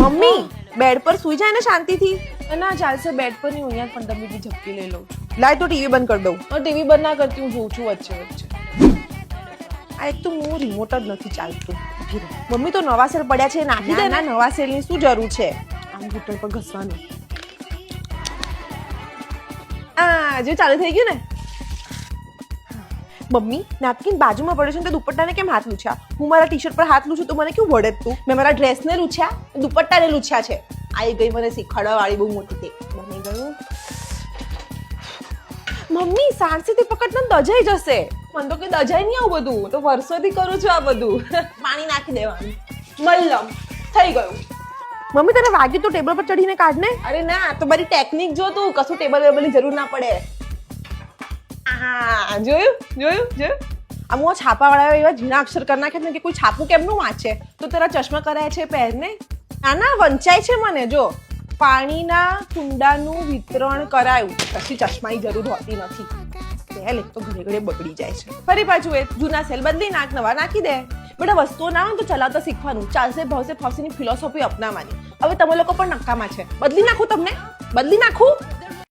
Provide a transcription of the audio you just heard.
Mummy bed પર સૂઈ જાય ને શાંતિથી. ના ચાલશે, બેડ પર નહીં, અહીંયા 15 મિનિટ ઝપકી લઈ લઉં. લાય તો ટીવી બંધ કરી દઉં. ટીવી બંધ ના કરતી, હું જોઉં છું વચ્ચે વચ્ચે. આ એક તો હું રિમોટ જ નથી ચાલતું. મમ્મી તો નવા સેલ પડ્યા છે, નાખી દે. ના નવા સેલની શું જરૂર છે? આમ ઘૂંટણ પર ઘસવાનું. આ જો ચાલુ થઈ ગયું ને. મમ્મી નેપકિન બાજુમાં પડ્યો છે ને તો દુપટ્ટાને કેમ હાથ લૂછ્યા? હું મારા ટી શર્ટ પર હાથ લૂછું તો મને કેવું વળે તું? મેં મારા ડ્રેસને લૂછ્યા, દુપટ્ટાને લૂછ્યા છે. આવી ગઈ મને શીખવાડવા વાળી બહુ મોટી તે બની ગયું. મમ્મી સાણસીથી પકડને દજાઈ જશે. મને તો કઈ દજાઈ નહીં આવું બધું, તો વર્ષોથી કરું છું આ બધું. પાણી નાખી દેવાનું. મલ્લમ થઈ ગયું. મમ્મી તને વાગ્યું તો ટેબલ પર ચડીને કાઢ ને. અરે ના, આ તો મારી ટેકનિક જો તું, કશું ટેબલ વેબલની જરૂર ના પડે. આ જોયું જોયું જોયું. અમુક છાપાવાળા એવા ઝીણા અક્ષર કરી નાખે ને કે કોઈ છાપું કેમનું વાંચે? તો તારા ચશ્મા કરાય છે પહેરને. ના ના વંચાય છે મને. જો પાણીના કુંડાનું વિતરણ કરાયું, પછી ચશ્માની જરૂર હોતી નથી. સેલ એક તો ઘરે ઘરે બગડી જાય છે. ફરી પાછું એ જૂના સેલ બદલી નાખ, નવા નાખી દે. બેટા વસ્તુઓ ના હોય તો ચલાવતા શીખવાનું. ચાલશે ભાવશે ફાવશેની ફિલોસોફી અપનાવવાની. હવે તમે લોકો પણ નકામા છે. બદલી નાખું તમને? બદલી નાખું?